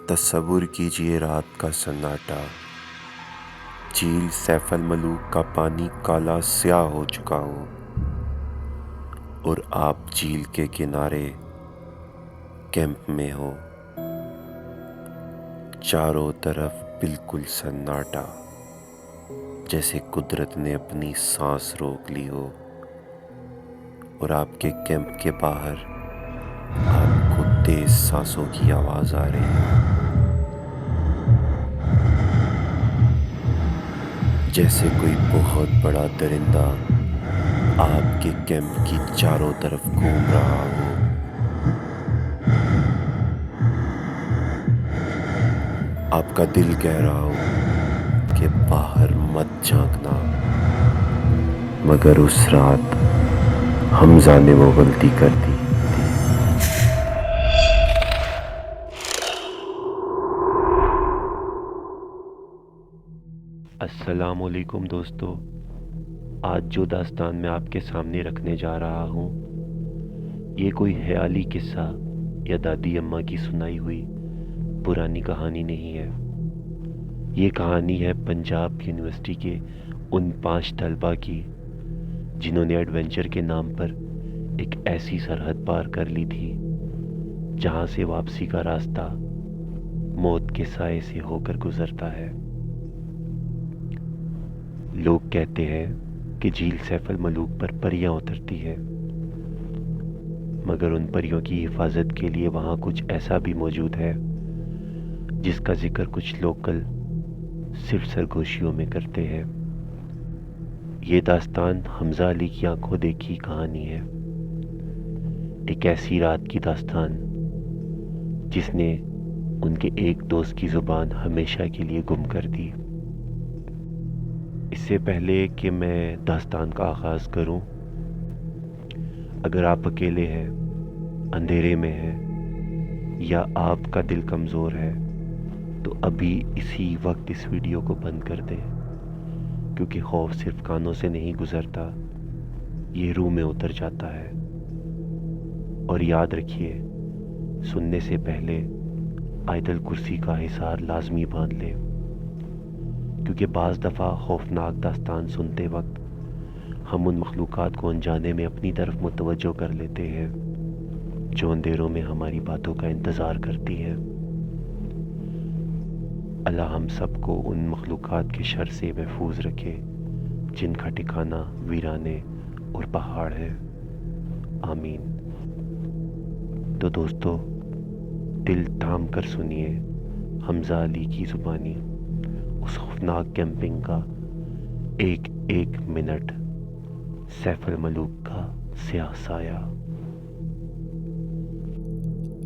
تصور کیجئے رات کا سناٹا، جھیل سیف الملوک کا پانی کالا سیاہ ہو چکا ہو اور آپ جھیل کے کنارے کیمپ میں ہو، چاروں طرف بالکل سناٹا، جیسے قدرت نے اپنی سانس روک لی ہو، اور آپ کے کیمپ کے باہر آپ کو تیز سانسوں کی آواز آ رہی ہے، جیسے کوئی بہت بڑا درندہ آپ کے کیمپ کی چاروں طرف گھوم رہا ہو۔ آپ کا دل کہہ رہا ہو کہ باہر مت جھانکنا، مگر اس رات حمزہ نے وہ غلطی کر دی۔ السلام علیکم دوستو، آج جو داستان میں آپ کے سامنے رکھنے جا رہا ہوں، یہ کوئی خیالی قصہ یا دادی اماں کی سنائی ہوئی پرانی کہانی نہیں ہے۔ یہ کہانی ہے پنجاب یونیورسٹی کے ان 5 طلباء کی جنہوں نے ایڈونچر کے نام پر ایک ایسی سرحد پار کر لی تھی جہاں سے واپسی کا راستہ موت کے سائے سے ہو کر گزرتا ہے۔ لوگ کہتے ہیں کہ جھیل سیف الملوک پر پریاں اترتی ہیں، مگر ان پریوں کی حفاظت کے لیے وہاں کچھ ایسا بھی موجود ہے جس کا ذکر کچھ لوکل صرف سرگوشیوں میں کرتے ہیں۔ یہ داستان حمزہ علی کی آنکھوں دیکھی کہانی ہے، ایک ایسی رات کی داستان جس نے ان کے ایک دوست کی زبان ہمیشہ کے لیے گم کر دی۔ اس سے پہلے کہ میں داستان کا آغاز کروں، اگر آپ اکیلے ہیں، اندھیرے میں ہیں یا آپ کا دل کمزور ہے تو ابھی اسی وقت اس ویڈیو کو بند کر دیں، کیونکہ خوف صرف کانوں سے نہیں گزرتا، یہ روح میں اتر جاتا ہے۔ اور یاد رکھیے، سننے سے پہلے آیت الکرسی کا حصار لازمی باندھ لیں، کیونکہ بعض دفعہ خوفناک داستان سنتے وقت ہم ان مخلوقات کو انجانے میں اپنی طرف متوجہ کر لیتے ہیں جو اندھیروں میں ہماری باتوں کا انتظار کرتی ہیں۔ اللہ ہم سب کو ان مخلوقات کے شر سے محفوظ رکھے جن کا ٹھکانہ ویرانے اور پہاڑ ہے، آمین۔ تو دوستو، دل تھام کر سنیے حمزہ علی کی زبانی اس خوفناک کیمپنگ کا ایک ایک منٹ، سیف الملوک کا سیاہ سایہ۔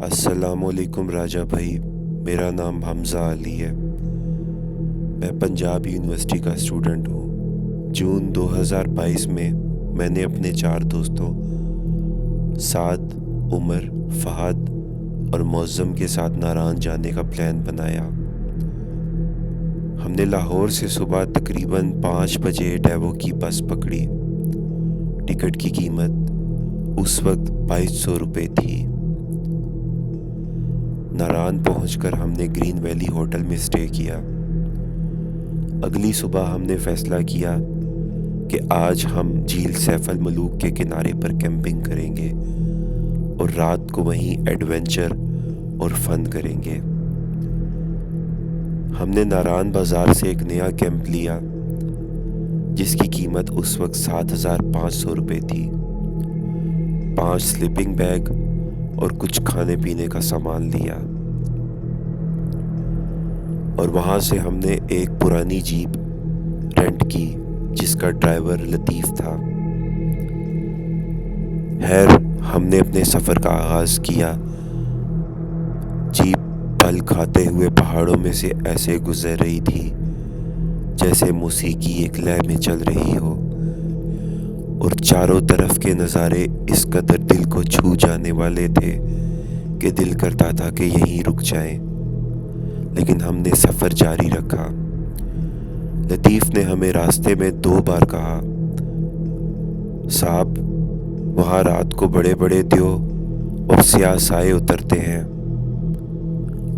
السلام علیکم راجہ بھائی، میرا نام حمزہ علی ہے، میں پنجاب یونیورسٹی کا اسٹوڈنٹ ہوں۔ جون 2022 میں نے اپنے 4 دوستوں سعد، عمر، فہد اور معظم کے ساتھ ناران جانے کا پلان بنایا۔ ہم نے لاہور سے صبح تقریباً 5 بجے ڈیوو کی بس پکڑی۔ ٹکٹ کی قیمت اس وقت 2200 روپے تھی۔ ناران پہنچ کر ہم نے گرین ویلی ہوٹل میں اسٹے کیا۔ اگلی صبح ہم نے فیصلہ کیا کہ آج ہم جھیل سیف الملوک کے کنارے پر کیمپنگ کریں گے اور رات کو وہیں ایڈونچر اور فن کریں گے۔ ہم نے ناران بازار سے ایک نیا کیمپ لیا جس کی قیمت اس وقت 7500 روپے تھی۔ 5 سلیپنگ بیگ اور کچھ کھانے پینے کا سامان لیا، اور وہاں سے ہم نے ایک پرانی جیپ رینٹ کی جس کا ڈرائیور لطیف تھا۔ ہم نے اپنے سفر کا آغاز کیا۔ جیپ پل کھاتے ہوئے پہاڑوں میں سے ایسے گزر رہی تھی جیسے موسیقی ایک لے میں چل رہی ہو، اور چاروں طرف کے نظارے اس قدر دل کو چھو جانے والے تھے کہ دل کرتا تھا کہ یہیں رک جائیں، لیکن ہم نے سفر جاری رکھا۔ لطیف نے ہمیں راستے میں 2 بار کہا، صاحب وہاں رات کو بڑے بڑے دیو اور سیاہ سائے اترتے ہیں،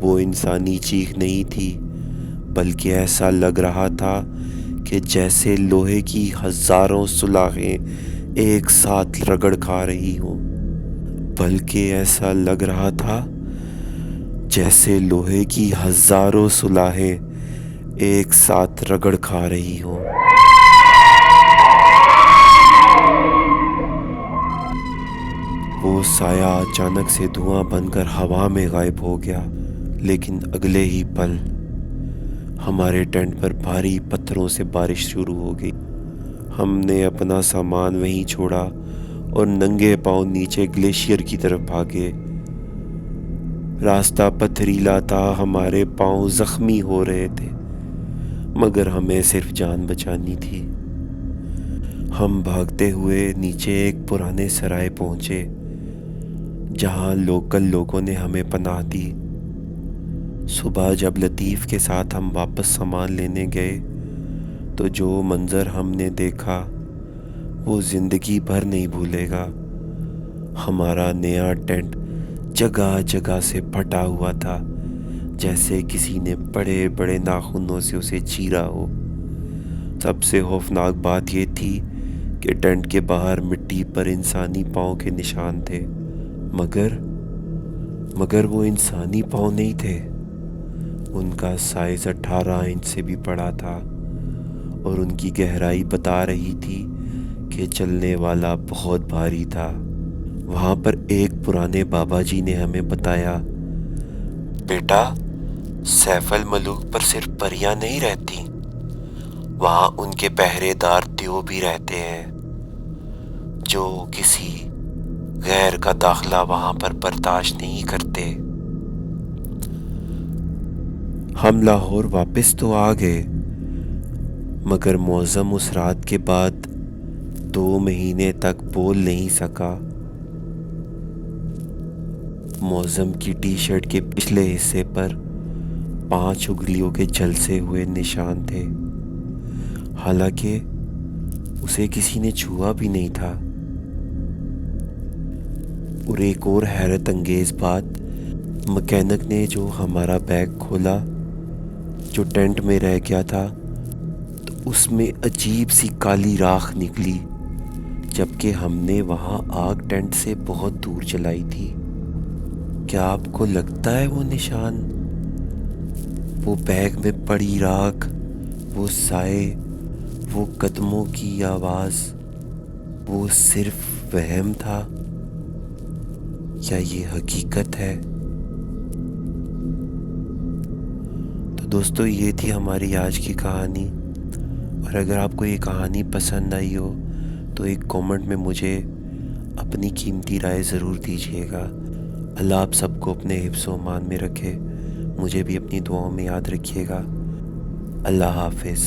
وہ انسانی چیخ نہیں تھی، بلکہ ایسا لگ رہا تھا کہ جیسے لوہے کی ہزاروں سلاخیں ایک ساتھ رگڑ کھا رہی ہوں، بلکہ ایسا لگ رہا تھا جیسے لوہے کی ہزاروں سلاخیں ایک ساتھ رگڑ کھا رہی ہوں۔ وہ سایہ اچانک سے دھواں بن کر ہوا میں غائب ہو گیا، لیکن اگلے ہی پل ہمارے ٹینٹ پر بھاری پتھروں سے بارش شروع ہو گئی۔ ہم نے اپنا سامان وہیں چھوڑا اور ننگے پاؤں نیچے گلیشیئر کی طرف بھاگے۔ راستہ پتھریلا تھا، ہمارے پاؤں زخمی ہو رہے تھے، مگر ہمیں صرف جان بچانی تھی۔ ہم بھاگتے ہوئے نیچے ایک پرانے سرائے پہنچے، جہاں لوکل لوگوں نے ہمیں پناہ دی۔ صبح جب لطیف کے ساتھ ہم واپس سامان لینے گئے تو جو منظر ہم نے دیکھا وہ زندگی بھر نہیں بھولے گا۔ ہمارا نیا ٹینٹ جگہ جگہ سے پھٹا ہوا تھا، جیسے کسی نے بڑے بڑے ناخنوں سے اسے چیرا ہو۔ سب سے خوفناک بات یہ تھی کہ ٹینٹ کے باہر مٹی پر انسانی پاؤں کے نشان تھے، مگر وہ انسانی پاؤں نہیں تھے۔ ان کا سائز 18 انچ سے بھی بڑا تھا اور ان کی گہرائی بتا رہی تھی کہ چلنے والا بہت بھاری تھا۔ وہاں پر ایک پرانے بابا جی نے ہمیں بتایا، بیٹا، سیف الملوک پر صرف پریاں نہیں رہتی، وہاں ان کے پہرے دار دیو بھی رہتے ہیں، جو کسی غیر کا داخلہ وہاں پر برداشت نہیں کرتے۔ ہم لاہور واپس تو آ گئے، مگر معظم اس رات کے بعد 2 مہینے تک بول نہیں سکا۔ معظم کی ٹی شرٹ کے پچھلے حصے پر 5 انگلیوں کے جھلسے ہوئے نشان تھے، حالانکہ اسے کسی نے چھوا بھی نہیں تھا۔ اور ایک اور حیرت انگیز بات، مکینک نے جو ہمارا بیگ کھولا جو ٹینٹ میں رہ گیا تھا تو اس میں عجیب سی کالی راکھ نکلی، جبکہ ہم نے وہاں آگ ٹینٹ سے بہت دور جلائی تھی۔ کیا آپ کو لگتا ہے وہ نشان، وہ بیگ میں پڑی راکھ، وہ سائے، وہ قدموں کی آواز، وہ صرف وہم تھا یا یہ حقیقت ہے؟ تو دوستو، یہ تھی ہماری آج کی کہانی، اور اگر آپ کو یہ کہانی پسند آئی ہو تو ایک کامنٹ میں مجھے اپنی قیمتی رائے ضرور دیجیے گا۔ اللہ آپ سب کو اپنے حفظ و امان میں رکھے، مجھے بھی اپنی دعاؤں میں یاد رکھیے گا۔ اللہ حافظ۔